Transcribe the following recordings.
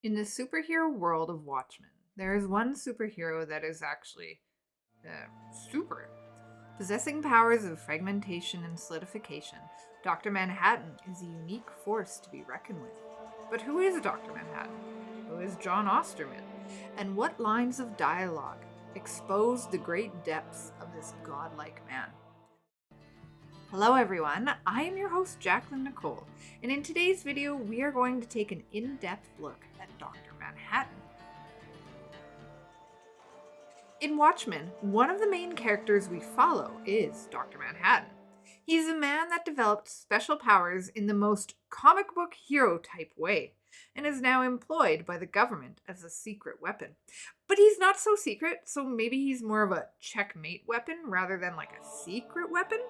In the superhero world of Watchmen, there is one superhero that is actually super. Possessing powers of fragmentation and solidification, Dr. Manhattan is a unique force to be reckoned with. But who is Dr. Manhattan? Who is Jon Osterman? And what lines of dialogue expose the great depths of this godlike man? Hello everyone, I am your host Jacqueline Nicole, and in today's video we are going to take an in-depth look at Dr. Manhattan. In Watchmen, one of the main characters we follow is Dr. Manhattan. He's a man that developed special powers in the most comic book hero type way, and is now employed by the government as a secret weapon. But he's not so secret, so maybe he's more of a checkmate weapon rather than like a secret weapon?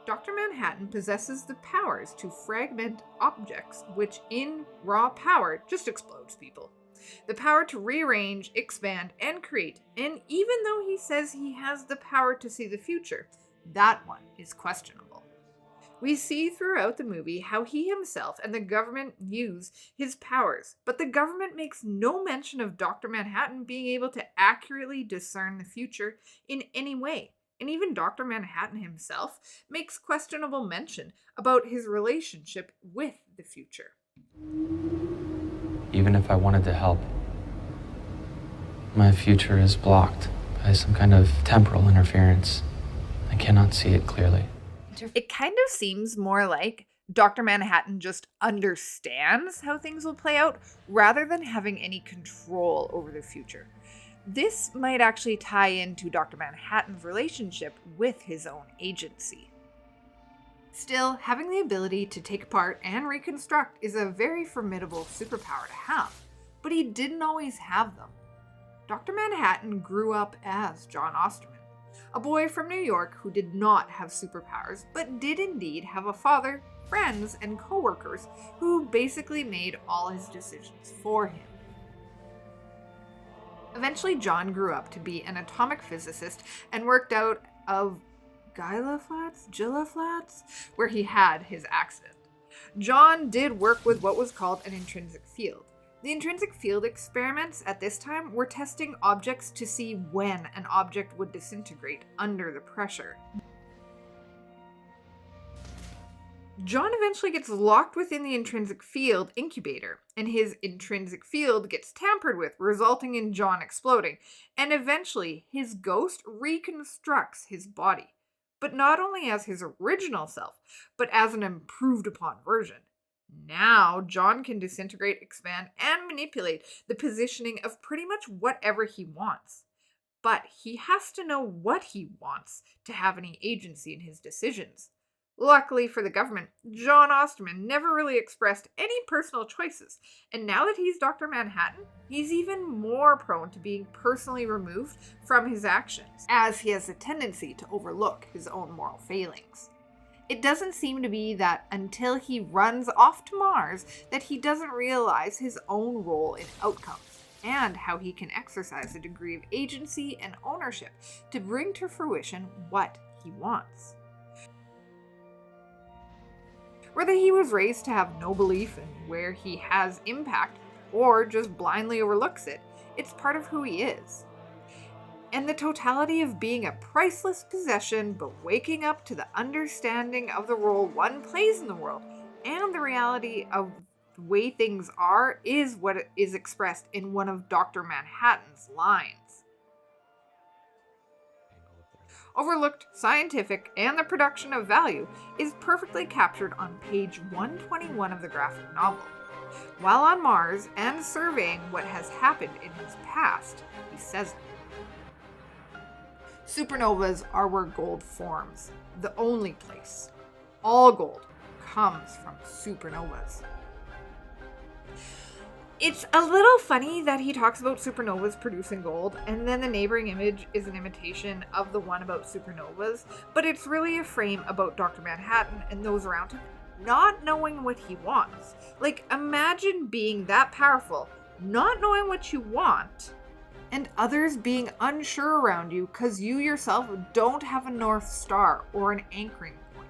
Dr. Manhattan possesses the powers to fragment objects, which in raw power just explodes people. The power to rearrange, expand, and create, and even though he says he has the power to see the future, that one is questionable. We see throughout the movie how he himself and the government use his powers, but the government makes no mention of Dr. Manhattan being able to accurately discern the future in any way. And even Dr. Manhattan himself makes questionable mention about his relationship with the future. Even if I wanted to help, my future is blocked by some kind of temporal interference. I cannot see it clearly. It kind of seems more like Dr. Manhattan just understands how things will play out rather than having any control over the future. This might actually tie into Dr. Manhattan's relationship with his own agency. Still, having the ability to take apart and reconstruct is a very formidable superpower to have, but he didn't always have them. Dr. Manhattan grew up as Jon Osterman, a boy from New York who did not have superpowers, but did indeed have a father, friends, and coworkers who basically made all his decisions for him. Eventually, Jon grew up to be an atomic physicist and worked out of Gila Flats, where he had his accident. Jon did work with what was called an intrinsic field. The intrinsic field experiments at this time were testing objects to see when an object would disintegrate under the pressure. Jon eventually gets locked within the intrinsic field incubator, and his intrinsic field gets tampered with, resulting in Jon exploding, and eventually his ghost reconstructs his body, but not only as his original self, but as an improved upon version. Now, Jon can disintegrate, expand, and manipulate the positioning of pretty much whatever he wants. But he has to know what he wants to have any agency in his decisions. Luckily for the government, Jon Osterman never really expressed any personal choices, and now that he's Dr. Manhattan, he's even more prone to being personally removed from his actions, as he has a tendency to overlook his own moral failings. It doesn't seem to be that until he runs off to Mars that he doesn't realize his own role in outcomes, and how he can exercise a degree of agency and ownership to bring to fruition what he wants. Whether he was raised to have no belief in where he has impact or just blindly overlooks it, it's part of who he is. And the totality of being a priceless possession but waking up to the understanding of the role one plays in the world and the reality of the way things are is what is expressed in one of Dr. Manhattan's lines. Overlooked, scientific, and the production of value is perfectly captured on page 121 of the graphic novel. While on Mars and surveying what has happened in his past, he says, "Supernovas are where gold forms, the only place. All gold comes from supernovas." It's a little funny that he talks about supernovas producing gold, and then the neighboring image is an imitation of the one about supernovas, but it's really a frame about Dr. Manhattan and those around him not knowing what he wants. Like, imagine being that powerful, not knowing what you want, and others being unsure around you because you yourself don't have a North Star or an anchoring point.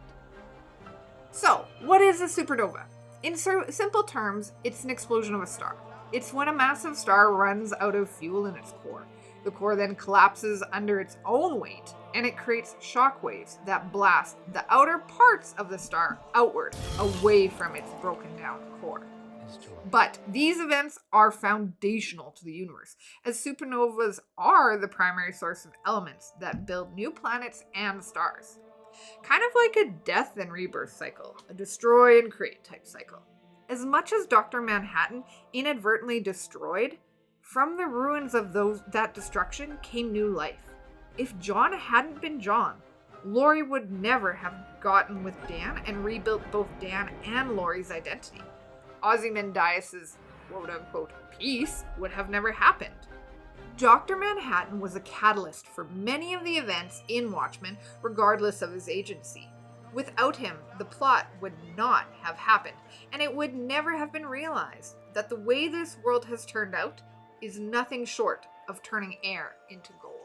So, what is a supernova? In simple terms, it's an explosion of a star. It's when a massive star runs out of fuel in its core. The core then collapses under its own weight, and it creates shock waves that blast the outer parts of the star outward, away from its broken down core. But these events are foundational to the universe, as supernovas are the primary source of elements that build new planets and stars. Kind of like a death and rebirth cycle, a destroy and create type cycle. As much as Dr. Manhattan inadvertently destroyed, from the ruins of that destruction came new life. If Jon hadn't been Jon, Laurie would never have gotten with Dan and rebuilt both Dan and Laurie's identity. Ozymandias' quote-unquote peace would have never happened. Dr. Manhattan was a catalyst for many of the events in Watchmen, regardless of his agency. Without him, the plot would not have happened, and it would never have been realized that the way this world has turned out is nothing short of turning air into gold.